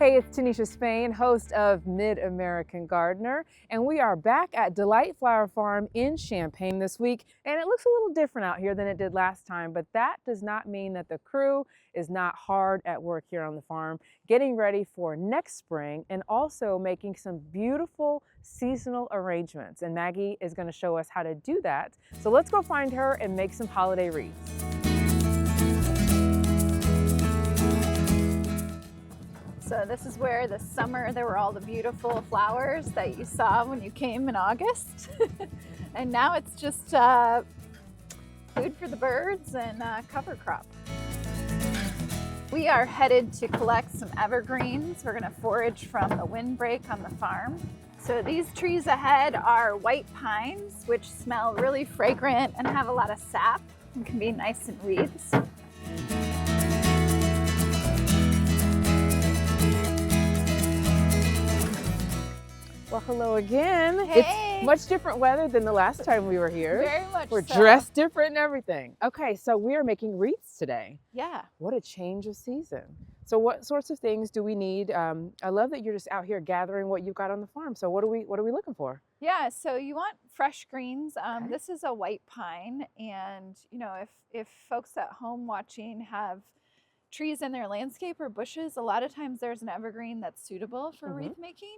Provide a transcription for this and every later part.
Hey, it's Tanisha Spain, host of Mid-American Gardener, and we are back at Delight Flower Farm in Champaign this week, and it looks a little different out here than it did last time, but that does not mean that the crew is not hard at work here on the farm, getting ready for next spring and also making some beautiful seasonal arrangements, and Maggie is going to show us how to do that. So let's go find her and make some holiday wreaths. So this is where this summer there were all the beautiful flowers that you saw when you came in August. And now it's just food for the birds and cover crop. We are headed to collect some evergreens. We're gonna forage from the windbreak on the farm. So these trees ahead are white pines, which smell really fragrant and have a lot of sap and can be nice in wreaths. Well, hello again. Hey. It's much different weather than the last time we were here. Very much We're so. dressed different and everything. Okay, so we are making wreaths today. Yeah. What a change of season. So what sorts of things do we need? I love that you're just out here gathering what you've got on the farm. So what are we looking for? Yeah, so you want fresh greens. Okay. This is a white pine, and you know, if folks at home watching have trees in their landscape or bushes, a lot of times there's an evergreen that's suitable for wreath making.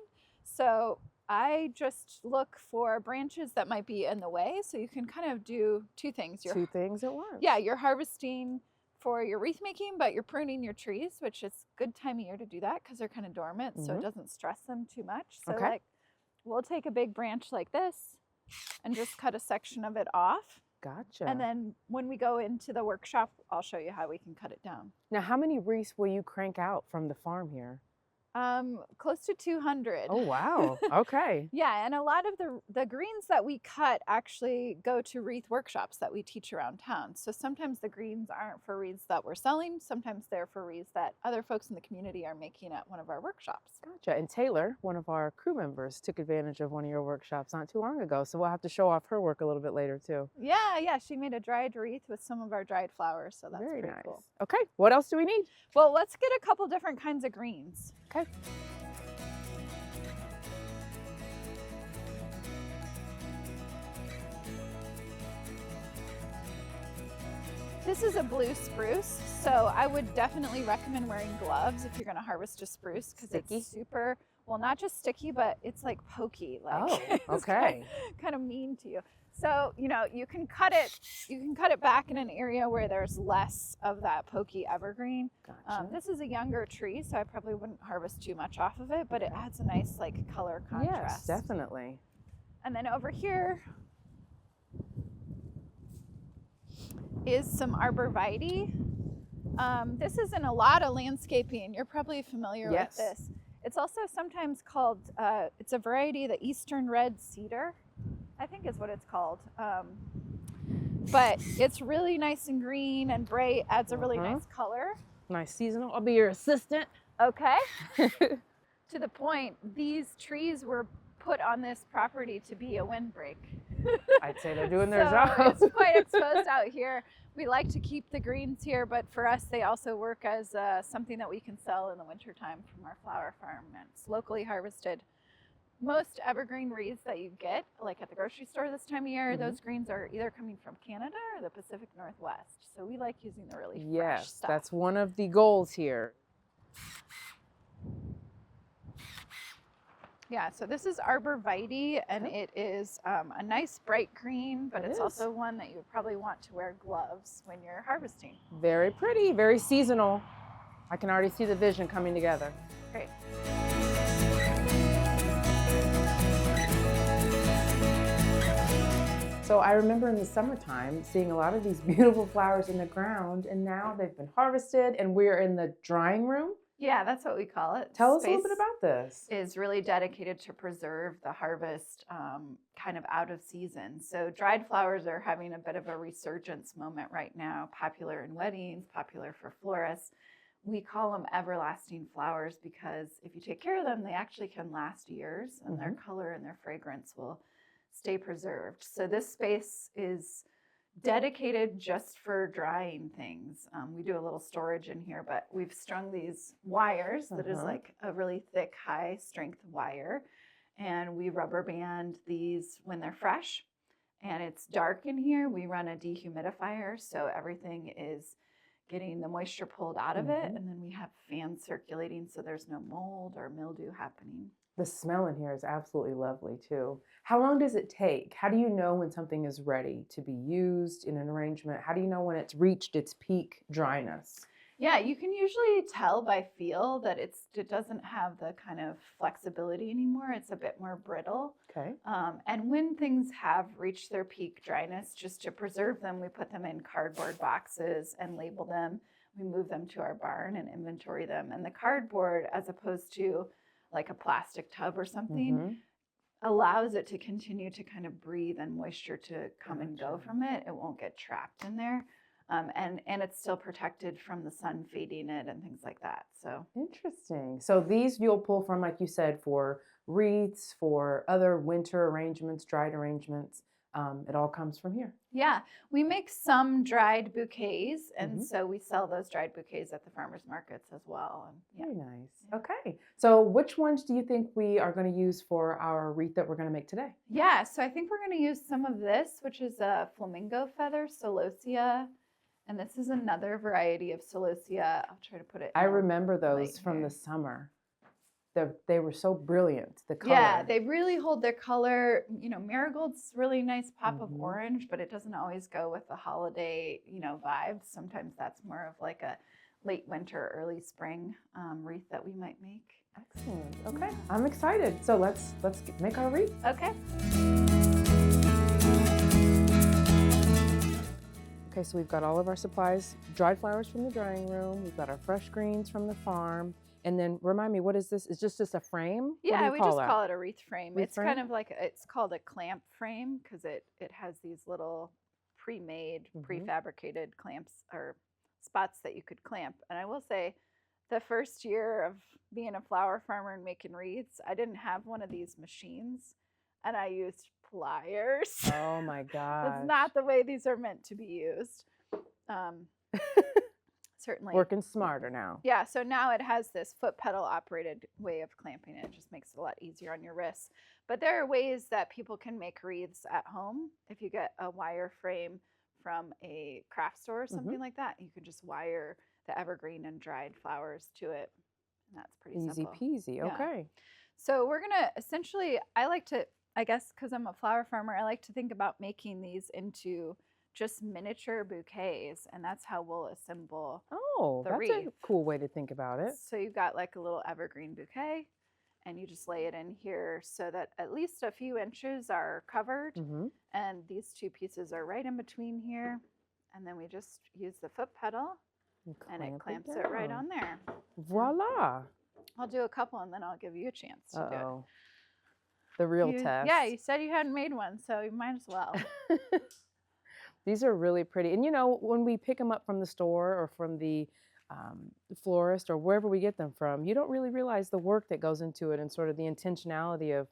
So I just look for branches that might be in the way, so you can kind of do two things. Two things at once. Yeah, you're harvesting for your wreath making, but you're pruning your trees, which is a good time of year to do that because they're kind of dormant, so it doesn't stress them too much. So like, we'll take a big branch like this and just cut a section of it off. Gotcha. And then when we go into the workshop, I'll show you how we can cut it down. Now, how many wreaths will you crank out from the farm here? Close to 200. Oh, wow. Okay. Yeah, and a lot of the greens that we cut actually go to wreath workshops that we teach around town. So sometimes the greens aren't for wreaths that we're selling. Sometimes they're for wreaths that other folks in the community are making at one of our workshops. Gotcha. And Taylor, one of our crew members, took advantage of one of your workshops not too long ago. So we'll have to show off her work a little bit later too. Yeah, she made a dried wreath with some of our dried flowers. So that's very pretty nice. cool. Okay, what else do we need? Well, let's get a couple different kinds of greens. Okay. This is a blue spruce, so I would definitely recommend wearing gloves if you're going to harvest a spruce because it's super, well, not just sticky, but it's like pokey. Like, oh, okay. kind of mean to you. So, you know, you can cut it back in an area where there's less of that pokey evergreen. Gotcha. This is a younger tree, so I probably wouldn't harvest too much off of it, but it adds a nice like color contrast. Yes, definitely. And then over here is some arborvitae. This is in a lot of landscaping. You're probably familiar with this. It's also sometimes called, it's a variety of the Eastern red cedar, I think is what it's called. But it's really nice and green and bright, adds a really nice color. Nice seasonal. I'll be your assistant. Okay. To the point, these trees were put on this property to be a windbreak. I'd say they're doing their job. It's quite exposed out here. We like to keep the greens here, but for us, they also work as something that we can sell in the wintertime from our flower farm. And it's locally harvested. Most evergreen wreaths that you get, like at the grocery store this time of year, those greens are either coming from Canada or the Pacific Northwest. So we like using the really fresh stuff. That's one of the goals here. Yeah, so this is arborvitae, and it is a nice bright green, but it's also one that you would probably want to wear gloves when you're harvesting. Very pretty, very seasonal. I can already see the vision coming together. Great. So I remember in the summertime seeing a lot of these beautiful flowers in the ground, and now they've been harvested and we're in the drying room. Yeah, that's what we call it. Tell us a little bit about this. Is really dedicated to preserve the harvest kind of out of season. So dried flowers are having a bit of a resurgence moment right now, popular in weddings, popular for florists. We call them everlasting flowers because if you take care of them, they actually can last years and their color and their fragrance will stay preserved. So this space is dedicated just for drying things. We do a little storage in here, but we've strung these wires that is like a really thick, high strength wire. And we rubber band these when they're fresh. And it's dark in here. We run a dehumidifier, so everything is getting the moisture pulled out of it. And then we have fans circulating so there's no mold or mildew happening. The smell in here is absolutely lovely too. How long does it take? How do you know when something is ready to be used in an arrangement? How do you know when it's reached its peak dryness? Yeah, you can usually tell by feel that it doesn't have the kind of flexibility anymore. It's a bit more brittle. Okay. And when things have reached their peak dryness, just to preserve them, we put them in cardboard boxes and label them. We move them to our barn and inventory them. And the cardboard, as opposed to like a plastic tub or something, allows it to continue to kind of breathe and moisture to come and go from it. It won't get trapped in there. And it's still protected from the sun fading it and things like that. So interesting. So these you'll pull from, like you said, for wreaths, for other winter arrangements, dried arrangements. It all comes from here. Yeah, we make some dried bouquets, and so we sell those dried bouquets at the farmers markets as well. And, very nice. Okay, so which ones do you think we are going to use for our wreath that we're going to make today? Yeah, so I think we're going to use some of this, which is a flamingo feather, celosia, and this is another variety of celosia. I'll try to put it. I remember those from the summer. They were so brilliant, the color. Yeah, they really hold their color. You know, marigold's really nice pop of orange, but it doesn't always go with the holiday, vibes. Sometimes that's more of like a late winter, early spring wreath that we might make. Excellent. Okay, I'm excited. So let's make our wreath. Okay. Okay, so we've got all of our supplies, dried flowers from the drying room. We've got our fresh greens from the farm. And then remind me, what is this? Is just a frame? Yeah, we just call it a wreath frame. Wreath frame? Kind of like, it's called a clamp frame because it has these little pre-made, prefabricated clamps or spots that you could clamp. And I will say, the first year of being a flower farmer and making wreaths, I didn't have one of these machines and I used pliers. Oh my gosh. It's not the way these are meant to be used. Certainly. Working smarter now. Yeah, so now it has this foot pedal operated way of clamping it. It just makes it a lot easier on your wrists. But there are ways that people can make wreaths at home. If you get a wire frame from a craft store or something like that, you can just wire the evergreen and dried flowers to it. And that's pretty simple. Easy peasy. Okay. So we're going to essentially, I guess because I'm a flower farmer, I like to think about making these into just miniature bouquets, and that's how we'll assemble the that's wreath. a cool way to think about it. So you've got like a little evergreen bouquet, and you just lay it in here so that at least a few inches are covered, and these two pieces are right in between here, and then we just use the foot pedal, and it clamps it right on there. Voila! I'll do a couple, and then I'll give you a chance to do it. The real test. Yeah, you said you hadn't made one, so you might as well. These are really pretty. And when we pick them up from the store or from the florist or wherever we get them from, you don't really realize the work that goes into it and sort of the intentionality of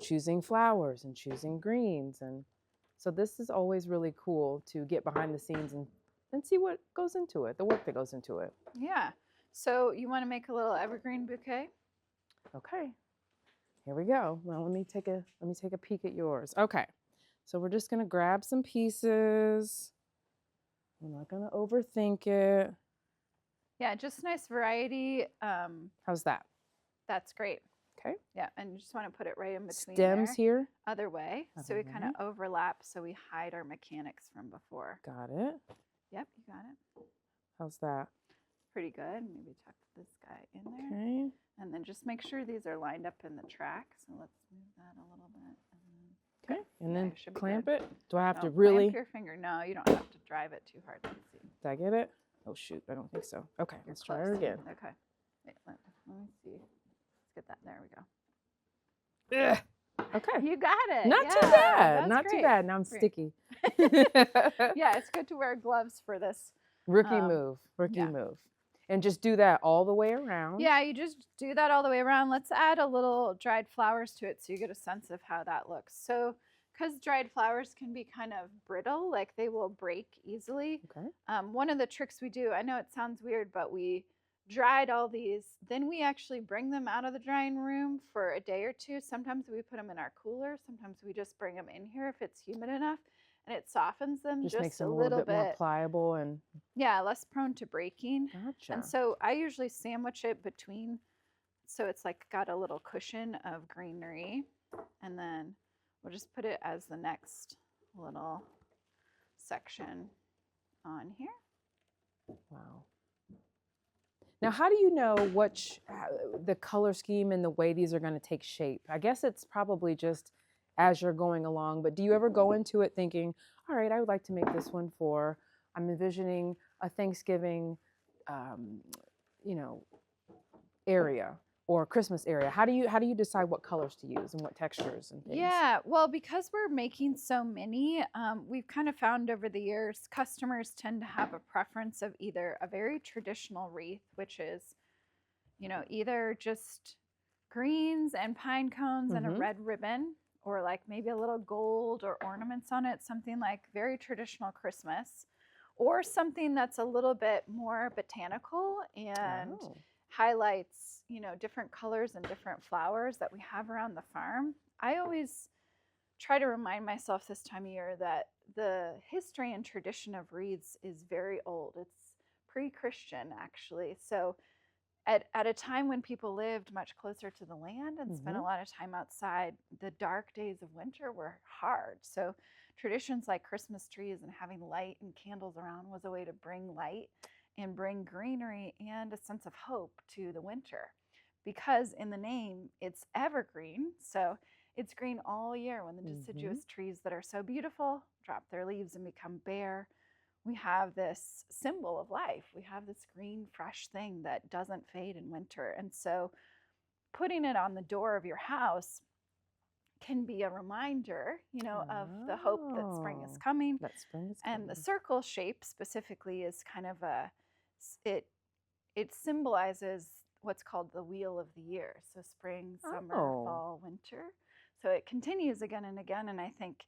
choosing flowers and choosing greens. And so this is always really cool to get behind the scenes and see what goes into it, the work that goes into it. Yeah. So you want to make a little evergreen bouquet? Okay. Here we go. Well, let me take a peek at yours. Okay. So we're just going to grab some pieces. I'm not going to overthink it. Yeah, just nice variety. How's that? That's great. Okay. Yeah, and you just want to put it right in between stems here. Other way. So we kind of overlap so we hide our mechanics from before. Got it. Yep, you got it. How's that? Pretty good. Maybe tuck this guy in there. Okay. And then just make sure these are lined up in the track. So let's move that a little bit. Okay, and then clamp good. it. Do I have to really? Clamp your finger. No, you don't have to drive it too hard. Let's see. Did I get it? Oh shoot, I don't think so. Okay, let's try it again. Okay. Wait, let me see. Let's get that. There we go. Ugh. Okay. You got it. Not too bad. Not too bad. Now I'm sticky. Yeah, it's good to wear gloves for this. Rookie move. Rookie move. And just do that all the way around. Yeah, you just do that all the way around. Let's add a little dried flowers to it so you get a sense of how that looks. So because dried flowers can be kind of brittle, like they will break easily. Okay. One of the tricks we do, I know it sounds weird, but we dried all these. Then we actually bring them out of the drying room for a day or two. Sometimes we put them in our cooler. Sometimes we just bring them in here if it's humid enough, and it softens them Just just makes them a a little little bit more pliable and yeah, less prone to breaking. gotcha. And so I usually sandwich it between, so it's like got a little cushion of greenery, and then we'll just put it as the next little section on here. Wow. Now, how do you know the color scheme and the way these are going to take shape? I guess it's probably just as you're going along, but do you ever go into it thinking, all right, I would like to make this one for, I'm envisioning a Thanksgiving, area or Christmas area. How do you decide what colors to use and what textures and things? Yeah, well, because we're making so many, we've kind of found over the years, customers tend to have a preference of either a very traditional wreath, which is, either just greens and pine cones and a red ribbon, or like maybe a little gold or ornaments on it, something like very traditional Christmas, or something that's a little bit more botanical and highlights, different colors and different flowers that we have around the farm. I always try to remind myself this time of year that the history and tradition of wreaths is very old. It's pre-Christian, actually. So at a time when people lived much closer to the land and spent a lot of time outside, the dark days of winter were hard. So traditions like Christmas trees and having light and candles around was a way to bring light and bring greenery and a sense of hope to the winter. Because in the name, it's evergreen, so it's green all year. When the deciduous trees that are so beautiful drop their leaves and become bare, we have this symbol of life. We have this green, fresh thing that doesn't fade in winter. And so putting it on the door of your house can be a reminder, of the hope that spring is coming. That spring is coming. And the circle shape specifically is kind of it symbolizes what's called the wheel of the year. So spring, summer, fall, winter. So it continues again and again. And I think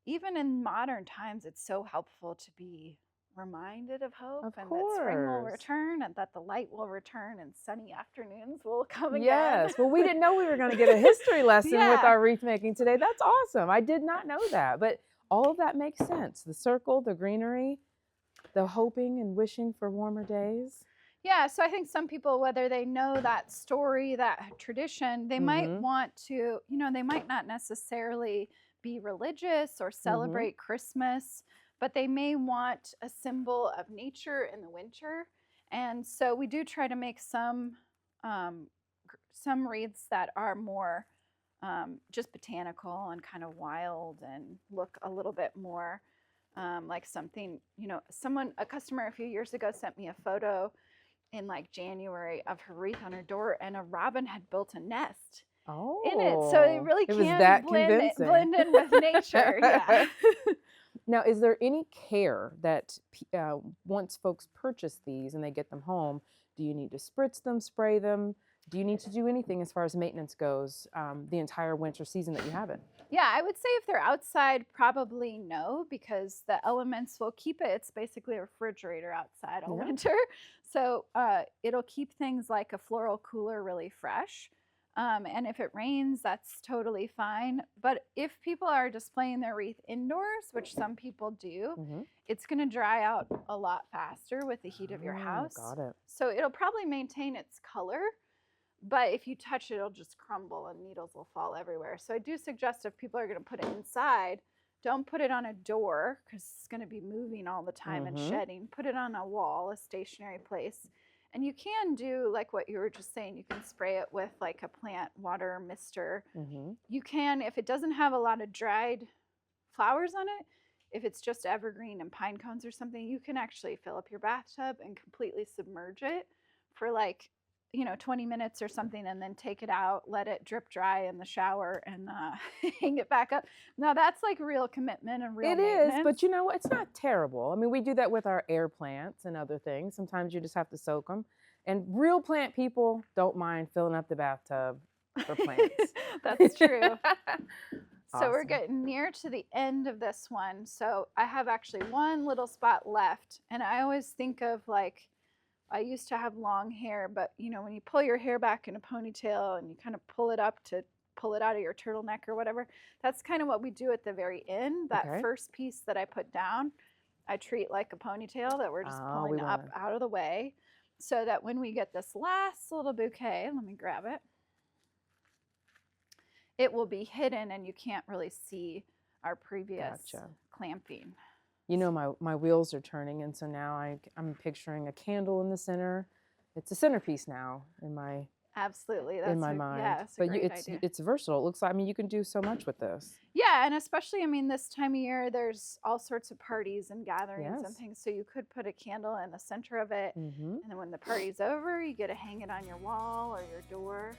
even in modern times, it's so helpful to be reminded of hope that spring will return and that the light will return and sunny afternoons will come again. Yes. Well, we didn't know we were going to get a history lesson with our wreath making today. That's awesome. I did not know that, but all of that makes sense. The circle, the greenery, the hoping and wishing for warmer days. Yeah, so I think some people, whether they know that story, that tradition, they might want to, they might not necessarily be religious or celebrate Christmas, but they may want a symbol of nature in the winter. And so we do try to make some wreaths that are more just botanical and kind of wild and look a little bit more like something, a customer a few years ago sent me a photo in like January of her wreath on her door, and a robin had built a nest in it. So it really can blend in with nature. Yeah. Now, is there any care that once folks purchase these and they get them home, do you need to spritz them, spray them? Do you need to do anything as far as maintenance goes the entire winter season that you have it? Yeah, I would say if they're outside, probably no, because the elements will keep it. It's basically a refrigerator outside all winter. So it'll keep things like a floral cooler really fresh. And if it rains, that's totally fine. But if people are displaying their wreath indoors, which some people do, it's going to dry out a lot faster with the heat of your house. Got it. So it'll probably maintain its color. But if you touch it, it'll just crumble and needles will fall everywhere. So I do suggest if people are going to put it inside, don't put it on a door because it's going to be moving all the time and shedding. Put it on a wall, a stationary place. And you can do like what you were just saying. You can spray it with like a plant water mister. You can, if it doesn't have a lot of dried flowers on it, if it's just evergreen and pine cones or something, you can actually fill up your bathtub and completely submerge it for like 20 minutes or something, and then take it out, let it drip dry in the shower, and hang it back up. Now that's like real commitment and real maintenance. It is, but you know what? It's not terrible. I mean, we do that with our air plants and other things. Sometimes you just have to soak them. And real plant people don't mind filling up the bathtub for plants. That's true. So we're Awesome. getting near to the end of this one. So I have actually one little spot left. And I always think of like, I used to have long hair, but you know, when you pull your hair back in a ponytail and you kind of pull it up to pull it out of your turtleneck or whatever, that's kind of what we do at the very end. That Okay. first piece that I put down, I treat like a ponytail that we're just Oh, pulling up out of the way, so that when we get this last little bouquet, let me grab it, it will be hidden and you can't really see our previous clamping. You know, my wheels are turning, and so now I'm picturing a candle in the center. It's a centerpiece now in my Absolutely, in my mind. Yeah, that's a great idea. It's versatile. It looks like, I mean, you can do so much with this. Yeah, and especially, I mean, this time of year, there's all sorts of parties and gatherings and things. So you could put a candle in the center of it, and then when the party's over, you get to hang it on your wall or your door.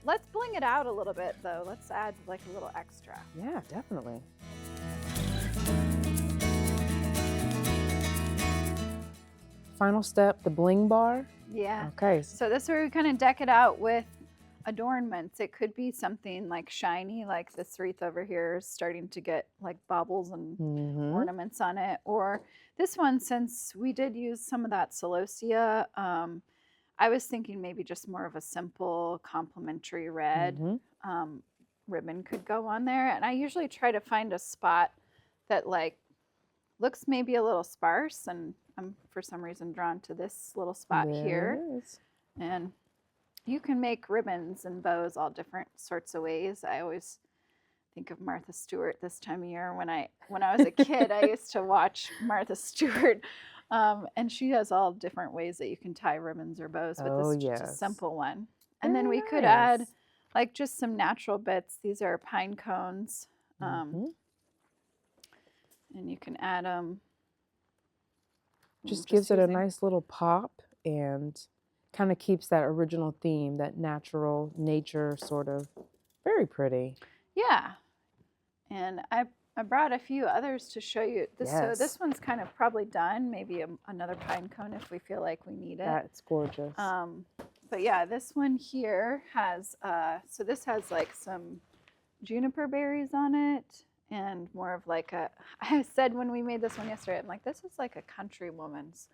Let's bling it out a little bit, though. Let's add like a little extra. Yeah, definitely. Final step, the bling bar. Yeah. Okay. So this is where we kind of deck it out with adornments. It could be something like shiny, like this wreath over here is starting to get like baubles and ornaments on it. Or this one, since we did use some of that celosia, I was thinking maybe just more of a simple complementary red ribbon could go on there. And I usually try to find a spot that like looks maybe a little sparse, and I'm for some reason drawn to this little spot here. And you can make ribbons and bows all different sorts of ways. I always think of Martha Stewart this time of year. When I was a kid, I used to watch Martha Stewart, and she has all different ways that you can tie ribbons or bows with this just a simple one. And then we could add like just some natural bits. These are pine cones. And you can add them. Just gives it a nice little pop and kind of keeps that original theme, that natural nature sort of. Very pretty. Yeah. And I brought a few others to show you. So this one's kind of probably done. Maybe another pine cone if we feel like we need it. That's gorgeous. But yeah, this one here has, so this has like some juniper berries on it. And more of like I said when we made this one yesterday, I'm like, this is like a country woman's.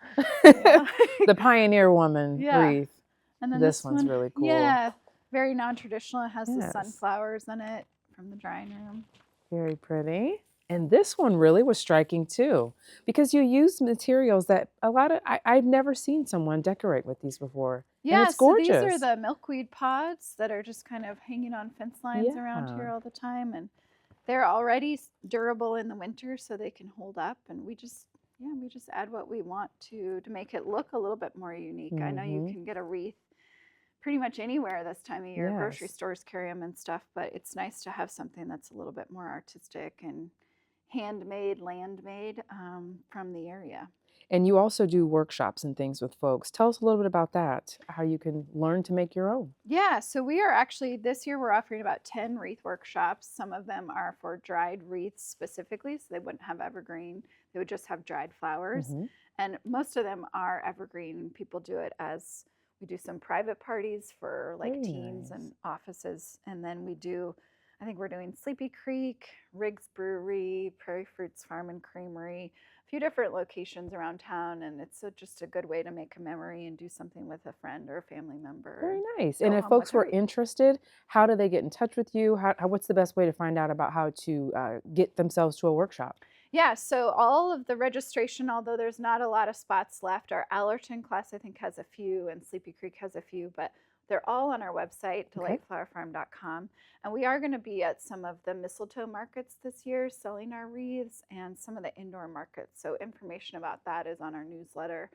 The pioneer woman wreath. And then this one's really cool. Yeah, very non-traditional. It has the sunflowers in it from the drying room. Very pretty. And this one really was striking too, because you use materials that I've never seen someone decorate with these before. Yeah, and it's gorgeous. So these are the milkweed pods that are just kind of hanging on fence lines around here all the time. And they're already durable in the winter, so they can hold up. And we just add what we want to make it look a little bit more unique. I know you can get a wreath pretty much anywhere this time of year. Grocery stores carry them and stuff, but it's nice to have something that's a little bit more artistic and handmade, land-made from the area. And you also do workshops and things with folks. Tell us a little bit about that, how you can learn to make your own. Yeah, so we are actually, this year we're offering about 10 wreath workshops. Some of them are for dried wreaths specifically, so they wouldn't have evergreen. They would just have dried flowers. And most of them are evergreen. People do it as, we do some private parties for like teens and offices. And then we do, I think we're doing Sleepy Creek, Riggs Brewery, Prairie Fruits Farm and Creamery, a few different locations around town, and it's just a good way to make a memory and do something with a friend or a family member. Very nice. And if folks were interested, how do they get in touch with you? What's the best way to find out about how to get themselves to a workshop? Yeah, so all of the registration, although there's not a lot of spots left, our Allerton class I think has a few, and Sleepy Creek has a few, but they're all on our website, delightflowerfarm.com. And we are going to be at some of the mistletoe markets this year selling our wreaths, and some of the indoor markets. So information about that is on our newsletter,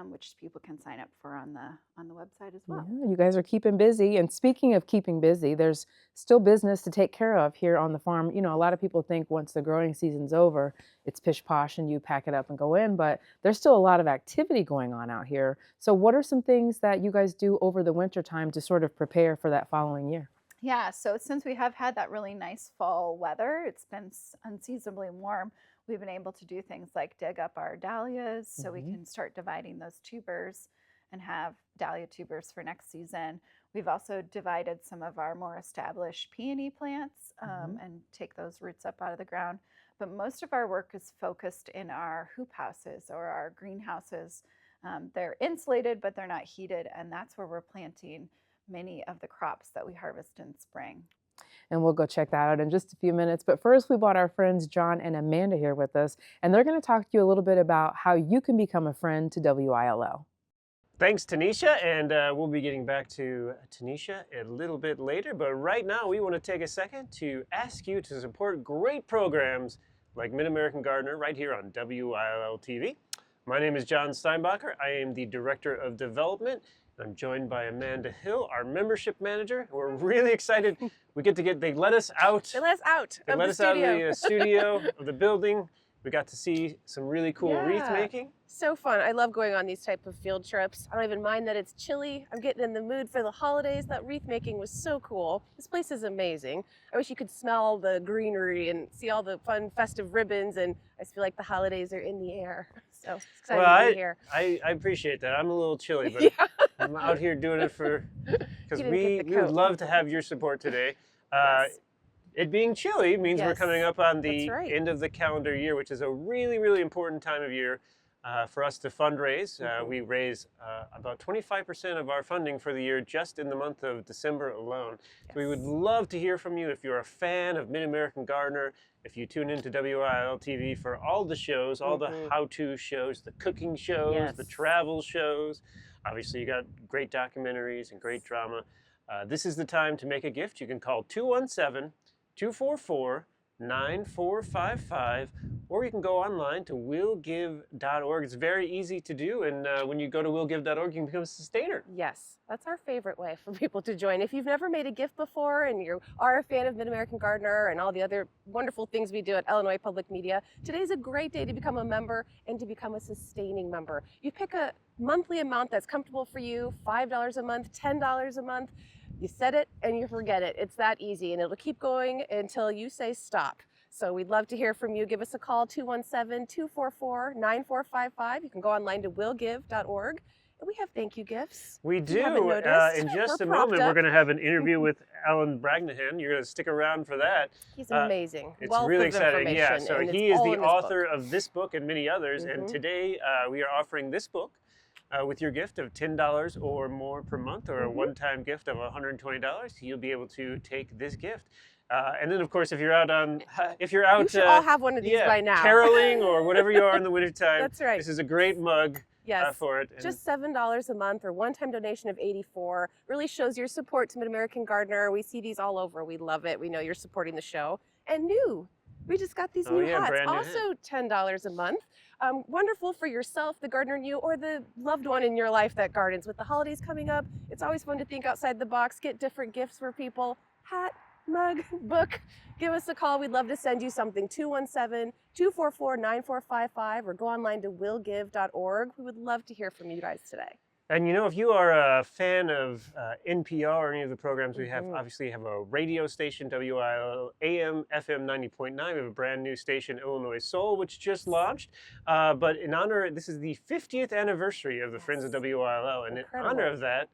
which people can sign up for on the website as well. Yeah, you guys are keeping busy. And speaking of keeping busy, there's still business to take care of here on the farm. You know, a lot of people think once the growing season's over, it's pish posh and you pack it up and go in, but there's still a lot of activity going on out here. So what are some things that you guys do over the winter time to sort of prepare for that following year? Yeah, so since we have had that really nice fall weather, it's been unseasonably warm, we've been able to do things like dig up our dahlias so we can start dividing those tubers and have dahlia tubers for next season. We've also divided some of our more established peony plants and take those roots up out of the ground. But most of our work is focused in our hoop houses or our greenhouses. They're insulated, but they're not heated, and that's where we're planting many of the crops that we harvest in spring. And we'll go check that out in just a few minutes. But first, we brought our friends John and Amanda here with us, and they're going to talk to you a little bit about how you can become a friend to WILL. Thanks, Tanisha, and we'll be getting back to Tanisha a little bit later, but right now we want to take a second to ask you to support great programs like Mid-American Gardener right here on WILL TV. My name is John Steinbacher. I am the Director of Development. I'm joined by Amanda Hill, our membership manager. We're really excited. They let us out. They let us out They of let the us studio. out of the studio of the building. We got to see some really cool wreath Yeah. making. So fun. I love going on these type of field trips. I don't even mind that it's chilly. I'm getting in the mood for the holidays. That wreath making was so cool. This place is amazing. I wish you could smell the greenery and see all the fun festive ribbons, and I just feel like the holidays are in the air. So it's exciting to be here. I appreciate that. I'm a little chilly, but Yeah. I'm out here doing it because You didn't we get the would coat. love to have your support today. Yes. It being chilly means we're Yes, coming up on the that's right. end of the calendar year, which is a really, really important time of year for us to fundraise. We raise about 25% of our funding for the year just in the month of December alone. So we would love to hear from you if you're a fan of Mid-American Gardener, if you tune into WIL TV for all the shows, all the how-to shows, the cooking shows, the travel shows. Obviously, you got great documentaries and great drama. This is the time to make a gift. You can call 217-244-9455, or you can go online to willgive.org. It's very easy to do, and when you go to willgive.org, you can become a sustainer. Yes, that's our favorite way for people to join. If you've never made a gift before and you are a fan of Mid-American Gardener and all the other wonderful things we do at Illinois Public Media, today's a great day to become a member and to become a sustaining member. You pick a monthly amount that's comfortable for you, $5 a month, $10 a month. You set it and you forget it. It's that easy, and it'll keep going until you say stop. So we'd love to hear from you. Give us a call, 217-244-9455. You can go online to willgive.org. And we have thank you gifts. We If you haven't do. noticed, In just we're a propped moment, we're up. going to have an interview with Alan Branhagen. You're going to stick around for that. He's amazing. It's Wealth really of exciting. Yeah, information, so and he it's is all the in this author book. of this book and many others. And today we are offering this book with your gift of $10 or more per month, or a one-time gift of $120. You'll be able to take this gift. And then, of course, if you're out, you should all have one of these by now. caroling or whatever you are in the wintertime, That's right. this is a great mug Yes. for it. And Just $7 a month or one-time donation of $84 really shows your support to Mid-American Gardener. We see these all over. We love it. We know you're supporting the show. And new, we just got these new hats, brand new also $10 a month. Wonderful for yourself, the gardener in you, or the loved one in your life that gardens. With the holidays coming up, it's always fun to think outside the box, get different gifts for people. Hat, mug, book. Give us a call. We'd love to send you something. 217-244-9455, or go online to willgive.org. We would love to hear from you guys today. And you know, if you are a fan of NPR or any of the programs we have, obviously have a radio station, WIL AM, FM 90.9. We have a brand new station, Illinois Soul, which just launched. But in honor, this is the 50th anniversary of the Friends of WIL. And in honor of that,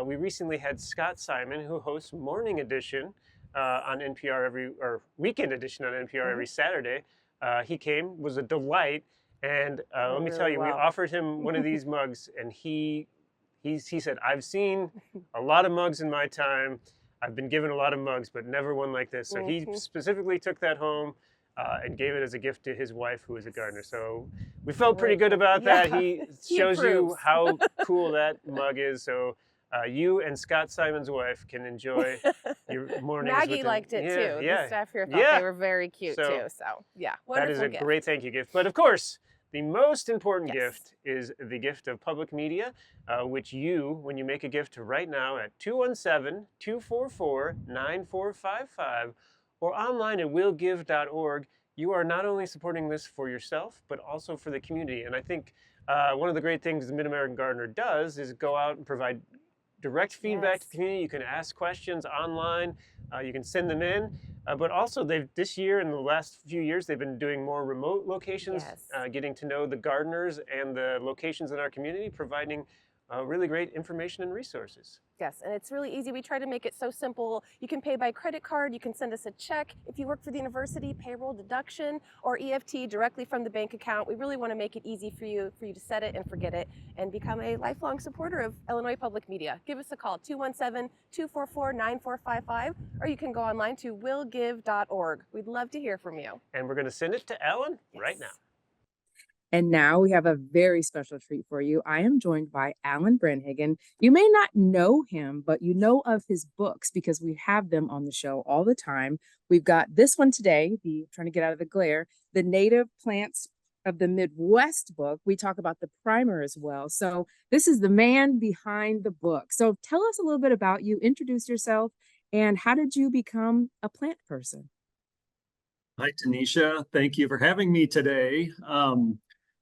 we recently had Scott Simon, who hosts Morning Edition on NPR or Weekend Edition on NPR every Saturday. He came, was a delight. And let me tell you, we offered him one of these mugs, and he said, I've seen a lot of mugs in my time. I've been given a lot of mugs, but never one like this. So he specifically took that home and gave it as a gift to his wife, who is a gardener. So we felt pretty good about that. He shows you how cool that mug is. So you and Scott Simon's wife can enjoy your mornings. Maggie liked it too. The staff here thought they were very cute too. So yeah, that is a great thank you gift. But of course, the most important gift is the gift of public media, which you, when you make a gift right now at 217-244-9455 or online at willgive.org, you are not only supporting this for yourself, but also for the community. And I think one of the great things the Mid-American Gardener does is go out and provide direct feedback to the community. You can ask questions online. You can send them in. But also, this year and the last few years, they've been doing more remote locations, getting to know the gardeners and the locations in our community, providing really great information and resources. Yes, and it's really easy. We try to make it so simple. You can pay by credit card, you can send us a check. If you work for the university, payroll deduction, or EFT directly from the bank account. We really want to make it easy for you to set it and forget it and become a lifelong supporter of Illinois Public Media. Give us a call, 217-244-9455, or you can go online to willgive.org. We'd love to hear from you. And we're going to send it to Alan right now. And now we have a very special treat for you. I am joined by Alan Branhagen. You may not know him, but you know of his books because we have them on the show all the time. We've got this one today, trying to get out of the glare, the Native Plants of the Midwest book. We talk about the primer as well. So this is the man behind the book. So tell us a little bit about you, introduce yourself, and how did you become a plant person? Hi, Tanisha. Thank you for having me today.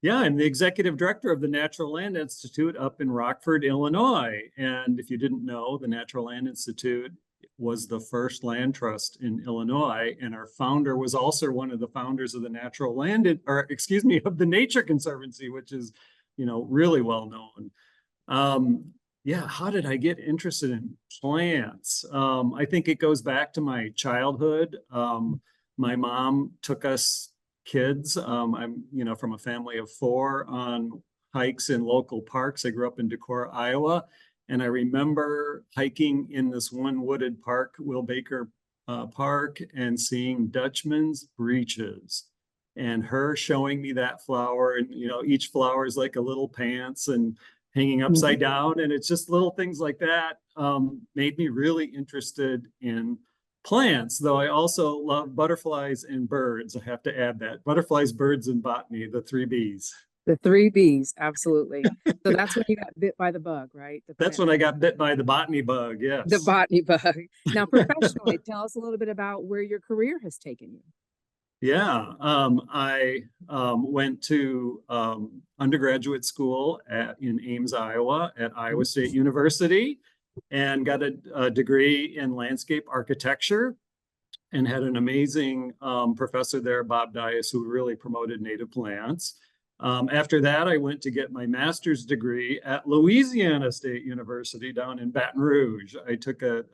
Yeah, I'm the executive director of the Natural Land Institute up in Rockford, Illinois. And if you didn't know, the Natural Land Institute was the first land trust in Illinois. And our founder was also one of the founders of the Natural Land, of the Nature Conservancy, which is, really well known. Yeah, how did I get interested in plants? I think it goes back to my childhood. My mom took us kids. I'm, from a family of 4 on hikes in local parks. I grew up in Decorah, Iowa, and I remember hiking in this one wooded park, Will Baker Park, and seeing Dutchman's breeches, and her showing me that flower. And each flower is like a little pants and hanging upside down, and it's just little things like that made me really interested in plants, though I also love butterflies and birds. I have to add that. Butterflies, birds, and botany, the 3 Bs. The 3 Bs, absolutely. So that's when you got bit by the bug, right? That's when I got bit by the botany bug, yes. The botany bug. Now, professionally, tell us a little bit about where your career has taken you. Yeah, I went to undergraduate school in Ames, Iowa at Iowa State University, and got a degree in landscape architecture, and had an amazing professor there, Bob Dias, who really promoted native plants. After that, I went to get my master's degree at Louisiana State University down in Baton Rouge. I took a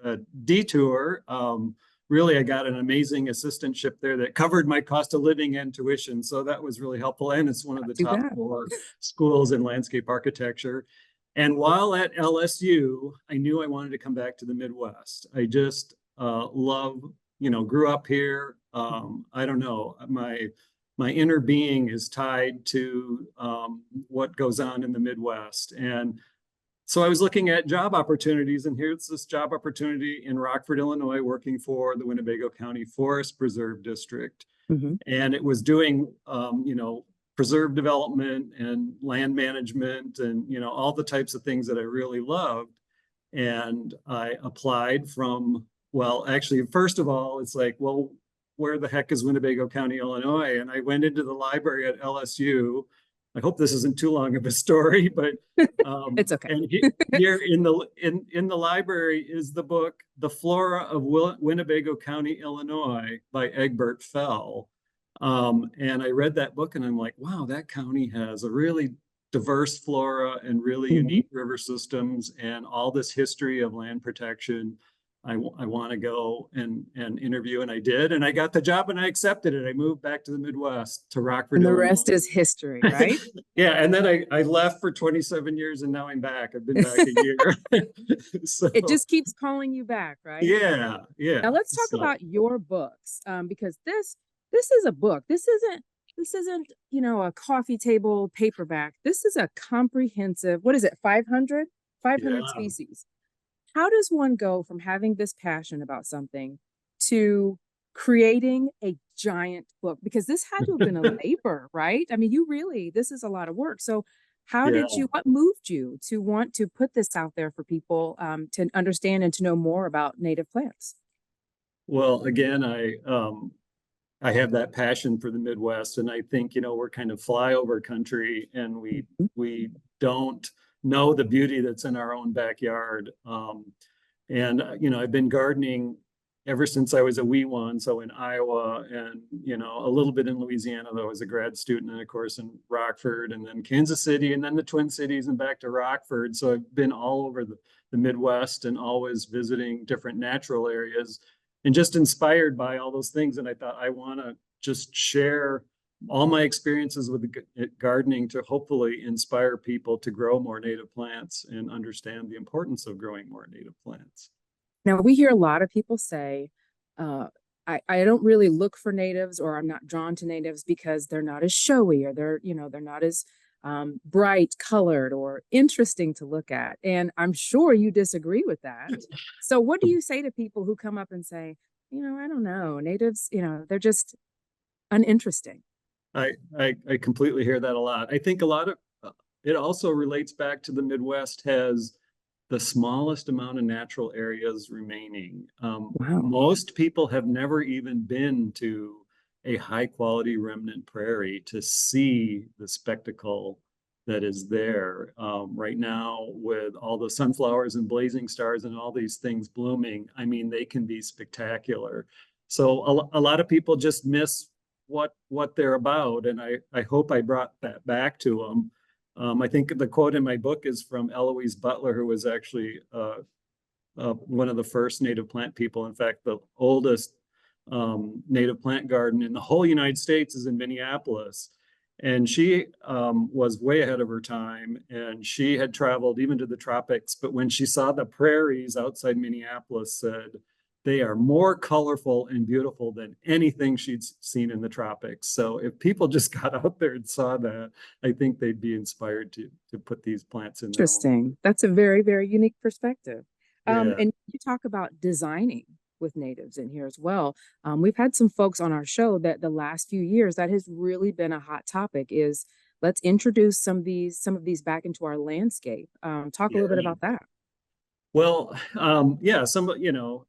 detour. Really, I got an amazing assistantship there that covered my cost of living and tuition. So that was really helpful. And it's one of the top 4 schools in landscape architecture. And while at LSU, I knew I wanted to come back to the Midwest. I just love, grew up here. I don't know, my inner being is tied to what goes on in the Midwest. And so I was looking at job opportunities, and here's this job opportunity in Rockford, Illinois, working for the Winnebago County Forest Preserve District. And it was doing, preserve development and land management and, all the types of things that I really loved. And I applied actually, first of all, it's like, well, where the heck is Winnebago County, Illinois? And I went into the library at LSU. I hope this isn't too long of a story, but it's okay. And here in the library is the book, The Flora of Winnebago County, Illinois by Egbert Fell. And I read that book and I'm like, wow, that county has a really diverse flora and really unique river systems and all this history of land protection. I want to go and interview, and I did, and I got the job and I accepted it. I moved back to the Midwest, to Rockford, and the Illinois. rest is history, right? Yeah, and then I left for 27 years and now I'm back. I've been back a year. So, it just keeps calling you back, right? Yeah. Now let's talk about your books, because this is a book. This isn't a coffee table paperback. This is a comprehensive, what is it, 500 species. How does one go from having this passion about something to creating a giant book? Because this had to have been a labor, right? I mean, this is a lot of work. So what moved you to want to put this out there for people to understand and to know more about native plants? Well, again, I have that passion for the Midwest, and I think, we're kind of flyover country, and we don't know the beauty that's in our own backyard. And I've been gardening ever since I was a wee one. So in Iowa and, a little bit in Louisiana, though, as a grad student, and of course in Rockford, and then Kansas City, and then the Twin Cities and back to Rockford. So I've been all over the Midwest and always visiting different natural areas and just inspired by all those things. And I thought I want to just share all my experiences with gardening to hopefully inspire people to grow more native plants and understand the importance of growing more native plants. Now, we hear a lot of people say, I don't really look for natives, or I'm not drawn to natives because they're not as showy, or they're not as bright colored or interesting to look at. And I'm sure you disagree with that. So what do you say to people who come up and say, I don't know, natives, they're just uninteresting? I completely hear that a lot. I think a lot of it also relates back to the Midwest has the smallest amount of natural areas remaining. Wow. Most people have never even been to a high quality remnant prairie to see the spectacle that is there. Right now, with all the sunflowers and blazing stars and all these things blooming, I mean, they can be spectacular. So a lot of people just miss what they're about. And I hope I brought that back to them. I think the quote in my book is from Eloise Butler, who was actually one of the first native plant people. In fact, the oldest native plant garden in the whole United States is in Minneapolis. And she was way ahead of her time, and she had traveled even to the tropics. But when she saw the prairies outside Minneapolis, said, they are more colorful and beautiful than anything she'd seen in the tropics. So if people just got out there and saw that, I think they'd be inspired to put these plants in. Interesting. That's a very, very unique perspective. Yeah. And you talk about designing with natives in here as well. We've had some folks on our show that the last few years that has really been a hot topic is let's introduce some of these back into our landscape. Talk a little bit about that. Well, yeah,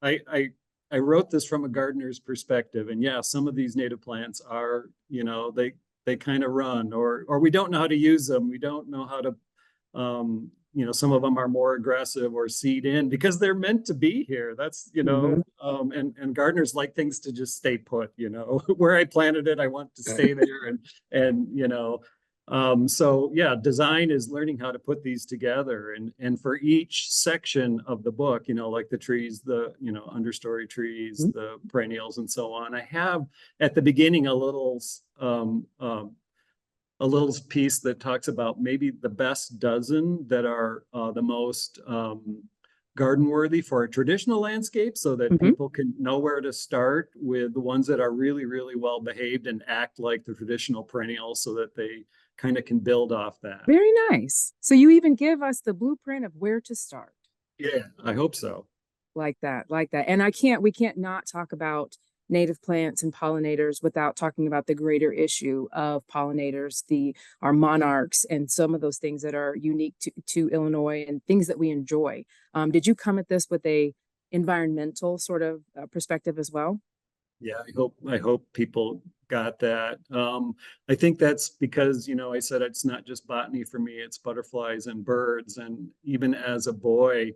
I wrote this from a gardener's perspective, and yeah, some of these native plants are, they kind of run, or we don't know how to use them. We don't know how to, some of them are more aggressive or seed in because they're meant to be here. That's, and gardeners like things to just stay put, where I planted it, I want to stay there, so yeah, design is learning how to put these together, and for each section of the book, like the trees, the understory trees, the perennials, and so on. I have at the beginning a little piece that talks about maybe the best dozen that are the most garden worthy for a traditional landscape, so that people can know where to start with the ones that are really, really well behaved and act like the traditional perennials, so that they kind of can build off that. Very nice. So you even give us the blueprint of where to start. Yeah, I hope so. Like that. And we can't not talk about native plants and pollinators without talking about the greater issue of pollinators, our monarchs, and some of those things that are unique to Illinois and things that we enjoy. Did you come at this with a environmental sort of perspective as well? Yeah, I hope people got that. I think that's because, I said it's not just botany for me, it's butterflies and birds. And even as a boy,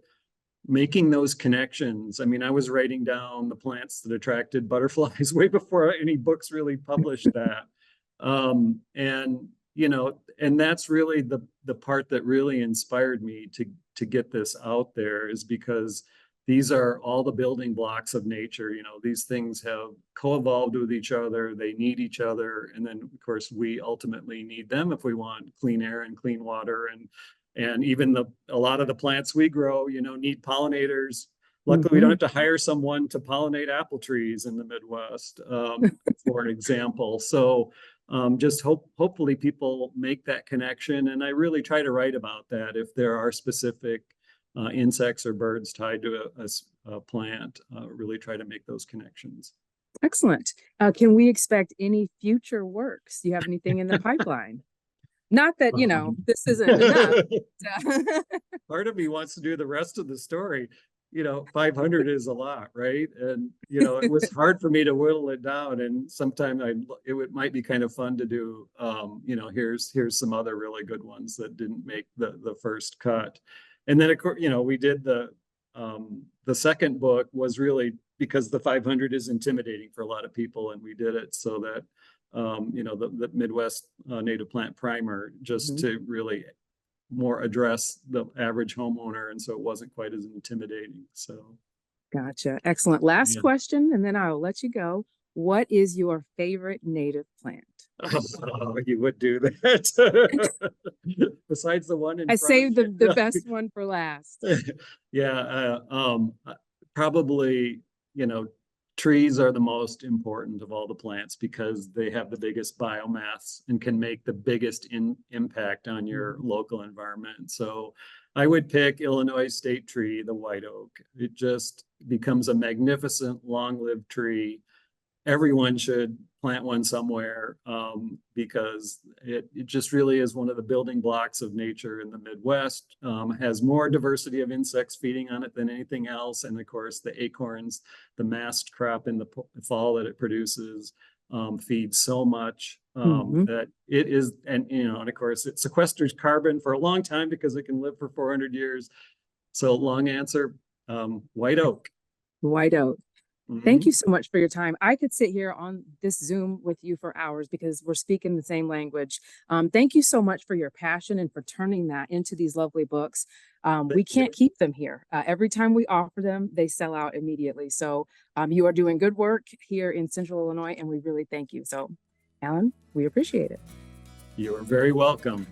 making those connections. I mean, I was writing down the plants that attracted butterflies way before any books really published that. And that's really the part that really inspired me to get this out there, is because these are all the building blocks of nature. These things have co-evolved with each other. They need each other. And then, of course, we ultimately need them if we want clean air and clean water. And even a lot of the plants we grow, need pollinators. Luckily, we don't have to hire someone to pollinate apple trees in the Midwest, for an example. So just hopefully people make that connection. And I really try to write about that. If there are specific insects or birds tied to a plant, really try to make those connections. Excellent. Can we expect any future works? Do you have anything in the pipeline? Not that, this isn't enough. Part of me wants to do the rest of the story. 500 is a lot, right? And, it was hard for me to whittle it down. And sometimes it might be kind of fun to do, here's some other really good ones that didn't make the first cut. And then, of course, we did the second book was really because the 500 is intimidating for a lot of people, and we did it so that the Midwest native plant primer, just to really more address the average homeowner, and so it wasn't quite as intimidating. So Gotcha. Excellent. Last yeah. question, and then I'll let you go. What is your favorite native plant? Oh, you would do that. Besides the one in I front saved of the you. best one for last. Yeah, probably, trees are the most important of all the plants because they have the biggest biomass and can make the biggest impact on your local environment. So I would pick Illinois state tree, the white oak. It just becomes a magnificent long-lived tree. Everyone should plant one somewhere because it just really is one of the building blocks of nature in the Midwest. Has more diversity of insects feeding on it than anything else. And of course, the acorns, the mast crop in the fall that it produces, feeds so much that it is, and of course, it sequesters carbon for a long time because it can live for 400 years. So long answer, white oak. White oak. Thank you so much for your time. I could sit here on this Zoom with you for hours because we're speaking the same language. Thank you so much for your passion and for turning that into these lovely books. We can't keep them here. Every time we offer them, they sell out immediately. So you are doing good work here in Central Illinois, and we really thank you. So, Alan, we appreciate it. You are very welcome.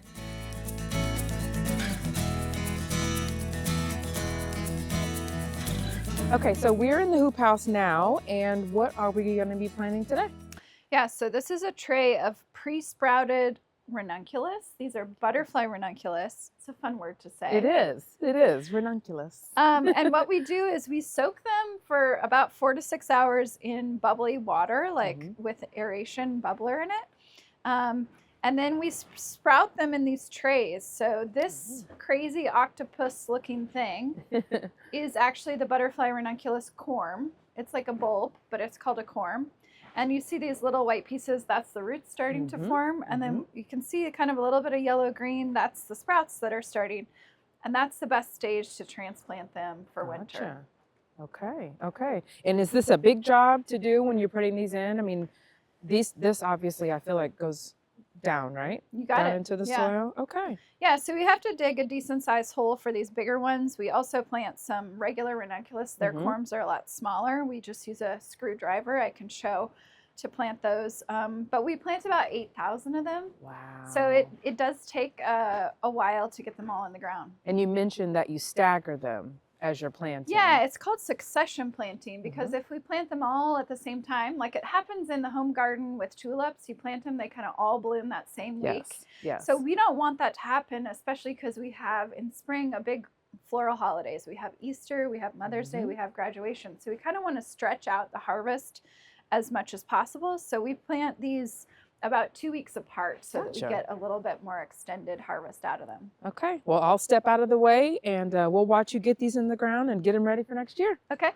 Okay, so we're in the hoop house now, and what are we going to be planting today? Yeah, so this is a tray of pre-sprouted ranunculus. These are butterfly ranunculus. It's a fun word to say. It is, ranunculus. And what we do is we soak them for about 4 to 6 hours in bubbly water, like with aeration bubbler in it. And then we sprout them in these trays. So this crazy octopus looking thing is actually the butterfly ranunculus corm. It's like a bulb, but it's called a corm. And you see these little white pieces, that's the roots starting to form. And then you can see kind of a little bit of yellow-green, that's the sprouts that are starting. And that's the best stage to transplant them for winter. Okay. And is this a big job to do when you're putting these in? I mean, this obviously I feel like goes down, right? You got down it. into the soil. Okay. Yeah, so we have to dig a decent sized hole for these bigger ones. We also plant some regular ranunculus. Their corms are a lot smaller. We just use a screwdriver. I can show to plant those. But we plant about 8,000 of them. Wow. So it does take a while to get them all in the ground. And you mentioned that you stagger them as you're planting. Yeah, it's called succession planting because if we plant them all at the same time, like it happens in the home garden with tulips, you plant them, they kind of all bloom that same week. Yes. So we don't want that to happen, especially because we have in spring a big floral holidays. We have Easter, we have Mother's Day, we have graduation. So we kind of want to stretch out the harvest as much as possible. So we plant these about 2 weeks apart so that we get a little bit more extended harvest out of them. Okay, well, I'll step out of the way and we'll watch you get these in the ground and get them ready for next year. Okay.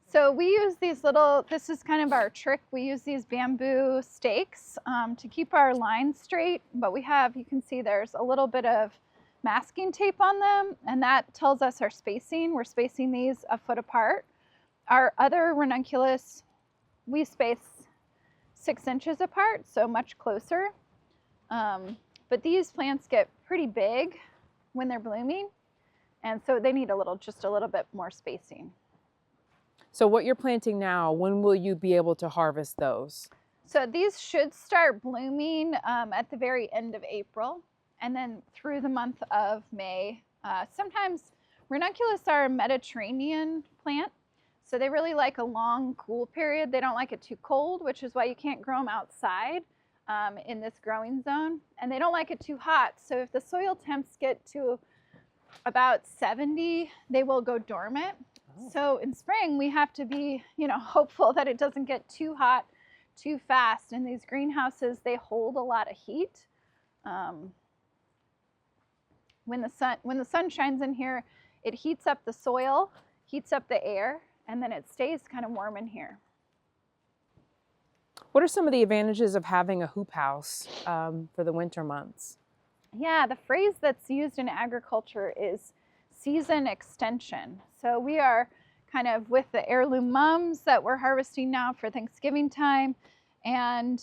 So we use these this is kind of our trick. We use these bamboo stakes to keep our lines straight, but we have, you can see there's a little bit of masking tape on them, and that tells us our spacing. We're spacing these a foot apart. Our other ranunculus, we space 6 inches apart, so much closer. But these plants get pretty big when they're blooming, and so they need just a little bit more spacing. So what you're planting now, when will you be able to harvest those? So these should start blooming at the very end of April, and then through the month of May. Sometimes ranunculus are a Mediterranean plant, so they really like a long, cool period. They don't like it too cold, which is why you can't grow them outside in this growing zone. And they don't like it too hot. So if the soil temps get to about 70, they will go dormant. Oh. So in spring, we have to be, hopeful that it doesn't get too hot too fast. And these greenhouses, they hold a lot of heat. When the sun shines in here, it heats up the soil, heats up the air, and then it stays kind of warm in here. What are some of the advantages of having a hoop house for the winter months? Yeah, the phrase that's used in agriculture is season extension. So we are kind of with the heirloom mums that we're harvesting now for Thanksgiving time. And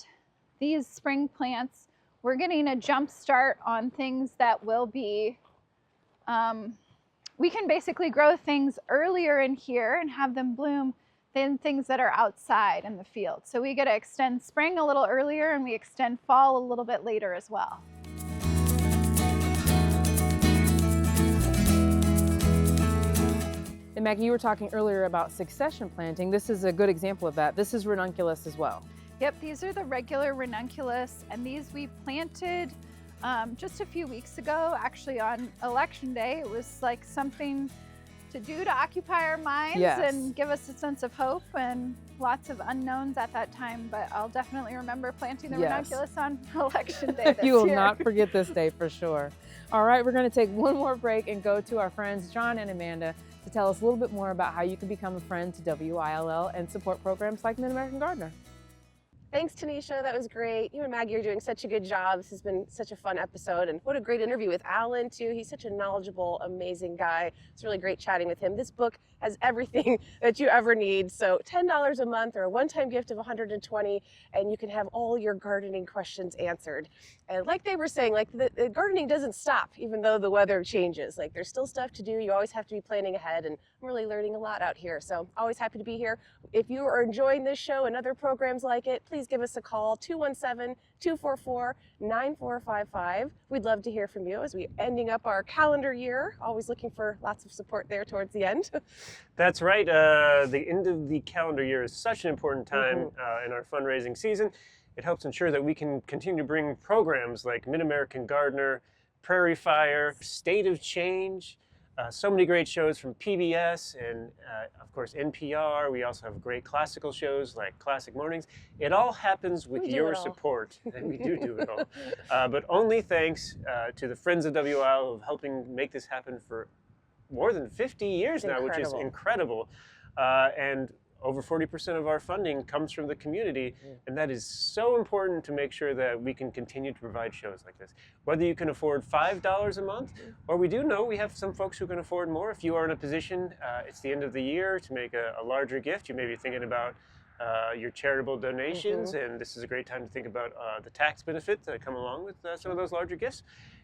these spring plants, we're getting a jump start on things that will be, we can basically grow things earlier in here and have them bloom than things that are outside in the field. So we get to extend spring a little earlier and we extend fall a little bit later as well. And Maggie, you were talking earlier about succession planting. This is a good example of that. This is ranunculus as well. Yep, these are the regular ranunculus, and these we planted just a few weeks ago, actually on election day. It was like something to do to occupy our minds and give us a sense of hope, and lots of unknowns at that time, but I'll definitely remember planting the ranunculus on election day this You will year. not forget this day for sure. All right, we're going to take one more break and go to our friends John and Amanda to tell us a little bit more about how you can become a friend to WILL and support programs like Mid-American Gardener. Thanks, Tanisha. That was great. You and Maggie are doing such a good job. This has been such a fun episode, and what a great interview with Alan, too. He's such a knowledgeable, amazing guy. It's really great chatting with him. This book has everything that you ever need. So $10 a month or a one-time gift of $120, and you can have all your gardening questions answered. And like they were saying, like the gardening doesn't stop, even though the weather changes. Like there's still stuff to do. You always have to be planning ahead, and I'm really learning a lot out here. So always happy to be here. If you are enjoying this show and other programs like it, please give us a call, 217-244-9455. We'd love to hear from you as we're ending up our calendar year. Always looking for lots of support there towards the end. That's right. The end of the calendar year is such an important time in our fundraising season. It helps ensure that we can continue to bring programs like Mid-American Gardener, Prairie Fire, State of Change, so many great shows from PBS and, of course, NPR. We also have great classical shows like Classic Mornings. It all happens with your support, and we do it all. But only thanks to the Friends of WIL of helping make this happen for more than 50 years now, which is incredible. And over 40% of our funding comes from the community, and that is so important to make sure that we can continue to provide shows like this. Whether you can afford $5 a month, or we do know we have some folks who can afford more. If you are in a position, it's the end of the year, to make a larger gift, you may be thinking about your charitable donations, and this is a great time to think about the tax benefits that come along with some of those larger gifts.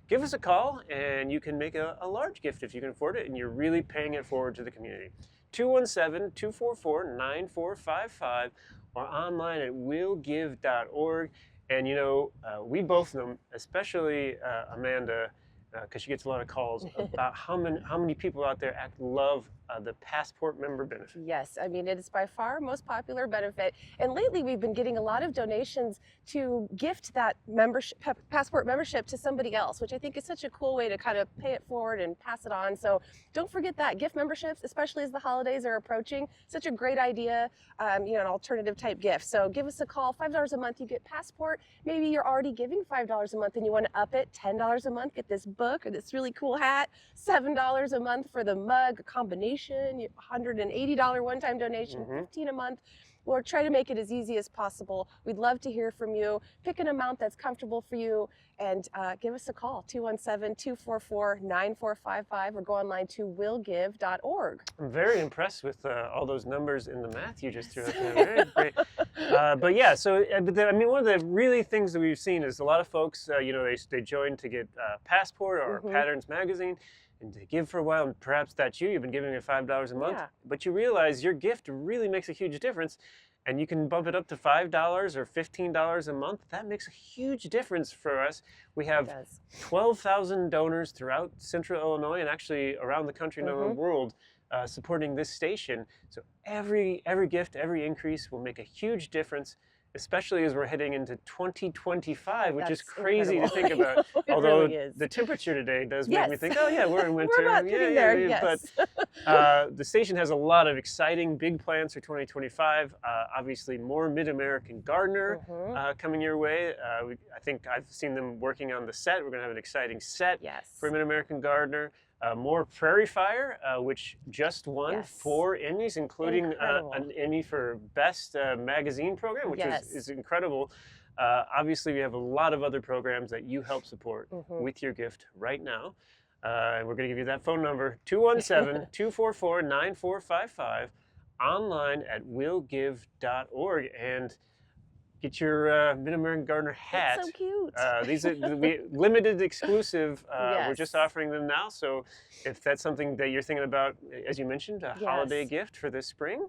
Give us a call, and you can make a large gift if you can afford it, and you're really paying it forward to the community. 217-244-9455 or online at willgive.org. And you know, we both know, especially Amanda, because she gets a lot of calls about how many people out there love the Passport member benefit. Yes, I mean, it is by far most popular benefit. And lately we've been getting a lot of donations to gift that membership, Passport membership to somebody else, which I think is such a cool way to kind of pay it forward and pass it on. So don't forget that. Gift memberships, especially as the holidays are approaching, such a great idea, you know, an alternative type gift. So give us a call, $5 a month, you get Passport. Maybe you're already giving $5 a month and you want to up it, $10 a month, get this book or this really cool hat, $7 a month for the mug, a combination, $180 one-time donation, $15 a month. We'll try to make it as easy as possible. We'd love to hear from you. Pick an amount that's comfortable for you and give us a call, 217-244-9455, or go online to willgive.org. I'm very impressed with all those numbers in the math you just threw out there. Very great. But yeah, so I mean, one of the really things that we've seen is a lot of folks, you know, they join to get Passport or Patterns magazine, and to give for a while, and perhaps that's you, you've been giving it $5 a month, but you realize your gift really makes a huge difference, and you can bump it up to $5 or $15 a month. That makes a huge difference for us. We have 12,000 donors throughout Central Illinois and actually around the country and around the world supporting this station. So every gift, every increase will make a huge difference, especially as we're heading into 2025, which is crazy to think about. Although really the temperature today does make me think, oh yeah, we're in winter. We're about getting there, yes. But the station has a lot of exciting big plans for 2025. Obviously, more Mid-American Gardener coming your way. I think I've seen them working on the set. We're going to have an exciting set for Mid-American Gardener. More Prairie Fire, which just won 4 Emmys, including an Emmy for Best Magazine Program, which is incredible. Obviously, we have a lot of other programs that you help support with your gift right now. And we're going to give you that phone number, 217-244-9455, online at willgive.org. And get your Mid-American Gardener hat. It's so cute. These are limited exclusive. We're Yes. just offering them now. So if that's something that you're thinking about, as you mentioned, a holiday Yes. gift for this spring.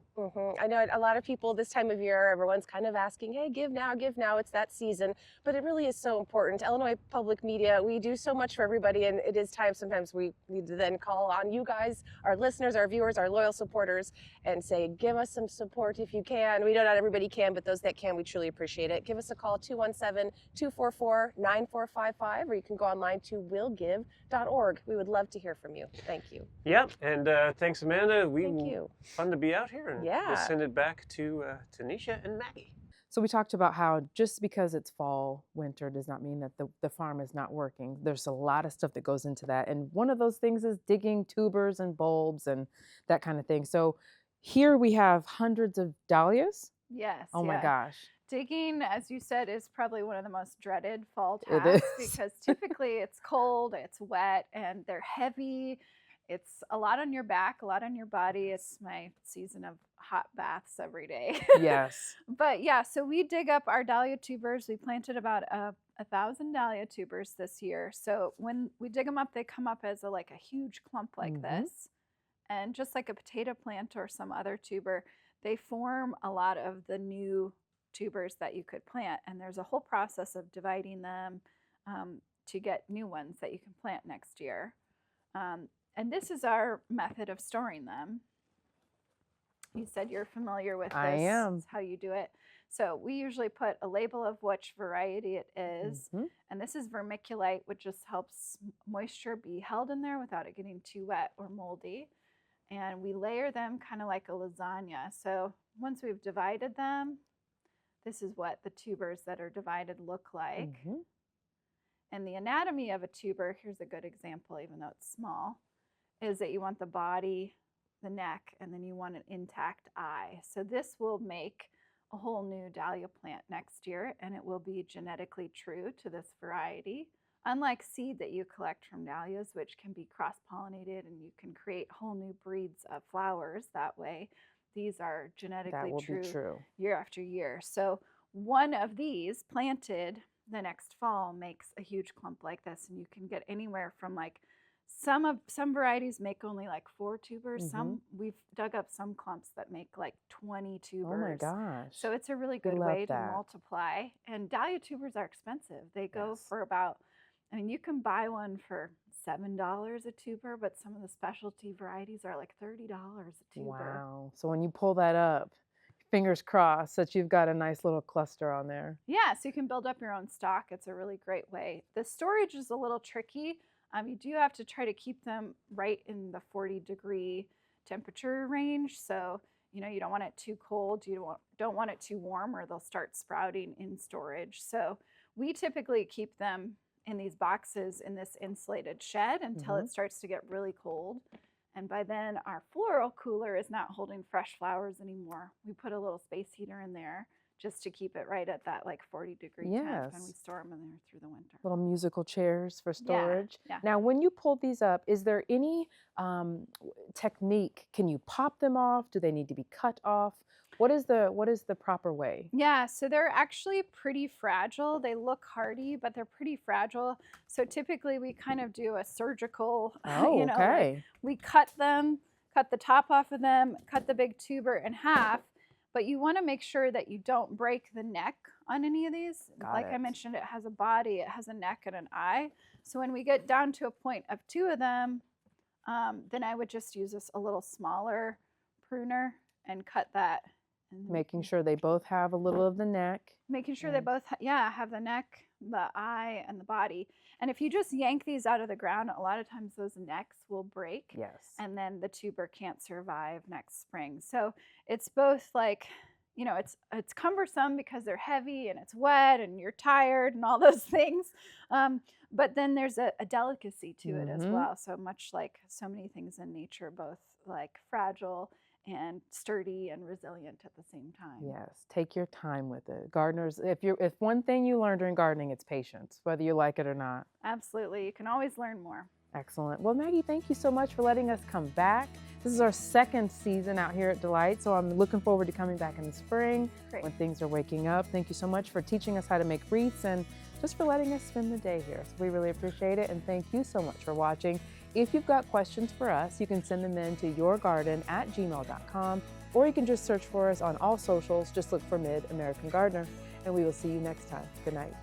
I know a lot of people this time of year, everyone's kind of asking, hey, give now, it's that season. But it really is so important. Illinois Public Media, we do so much for everybody, and it is time sometimes we need to then call on you guys, our listeners, our viewers, our loyal supporters, and say, give us some support if you can. We know not everybody can, but those that can, we truly appreciate it. Give us a call, 217-244-9455, or you can go online to willgive.org. We would love to hear from you. Thank you. Yep, and thanks, Amanda. Thank you. Fun to be out here, and Yeah. we'll send it back to Tanisha and Maggie. So we talked about how just because it's fall, winter does not mean that the farm is not working. There's a lot of stuff that goes into that. And one of those things is digging tubers and bulbs and that kind of thing. So here we have hundreds of dahlias. Yes. Oh my gosh. Digging, as you said, is probably one of the most dreaded fall It tasks is. because typically it's cold, it's wet, and they're heavy. It's a lot on your back, a lot on your body. It's my season of hot baths every day. Yes. But yeah, so we dig up our dahlia tubers. We planted about 1,000 dahlia tubers this year. So when we dig them up, they come up as a huge clump like this. And just like a potato plant or some other tuber, they form a lot of the new tubers that you could plant. And there's a whole process of dividing them to get new ones that you can plant next year. And this is our method of storing them. You said you're familiar with this. I am. This is how you do it. So we usually put a label of which variety it is. And this is vermiculite, which just helps moisture be held in there without it getting too wet or moldy. And we layer them kind of like a lasagna. So once we've divided them, this is what the tubers that are divided look like. And the anatomy of a tuber, here's a good example, even though it's small, is that you want the body, the neck, and then you want an intact eye. So this will make a whole new dahlia plant next year, and it will be genetically true to this variety. Unlike seed that you collect from dahlias, which can be cross-pollinated and you can create whole new breeds of flowers that way, these are genetically true year after year. So one of these planted the next fall makes a huge clump like this, and you can get anywhere from some varieties make only 4 tubers. Some we've dug up some clumps that make 20 tubers. Oh my gosh. So it's a really good way to multiply. And dahlia tubers are expensive. They go for about, you can buy one for $7 a tuber, but some of the specialty varieties are $30 a tuber. Wow. So when you pull that up, fingers crossed that you've got a nice little cluster on there. Yeah, so you can build up your own stock. It's a really great way. The storage is a little tricky. You do have to try to keep them right in the 40-degree temperature range. So, you don't want it too cold. You don't want it too warm, or they'll start sprouting in storage. So we typically keep them in these boxes in this insulated shed until it starts to get really cold. And by then, our floral cooler is not holding fresh flowers anymore. We put a little space heater in there just to keep it right at that 40-degree temp, and we store them in there through the winter. Little musical chairs for storage. Yeah. Now, when you pull these up, is there any technique? Can you pop them off? Do they need to be cut off? What is the proper way? Yeah, so they're actually pretty fragile. They look hardy, but they're pretty fragile. So typically we kind of do a surgical, okay. We cut them, cut the top off of them, cut the big tuber in half, but you want to make sure that you don't break the neck on any of these. I mentioned, it has a body, it has a neck and an eye. So when we get down to a point of 2 of them, then I would just use a little smaller pruner and cut that. Making sure they both have a little of the neck. Making sure they both have the neck, the eye, and the body. And if you just yank these out of the ground, a lot of times those necks will break. Yes. And then the tuber can't survive next spring. So it's both it's cumbersome because they're heavy and it's wet and you're tired and all those things. But then there's a delicacy to it as well. So much like so many things in nature, both fragile and sturdy and resilient at the same time. Yes, take your time with it. Gardeners, if one thing you learn during gardening, it's patience, whether you like it or not. Absolutely, you can always learn more. Excellent. Well, Maggie, thank you so much for letting us come back. This is our second season out here at Delight, so I'm looking forward to coming back in the spring when things are waking up. Thank you so much for teaching us how to make wreaths and just for letting us spend the day here. So we really appreciate it, and thank you so much for watching. If you've got questions for us, you can send them in to yourgarden@gmail.com, or you can just search for us on all socials. Just look for Mid-American Gardener, and we will see you next time. Good night.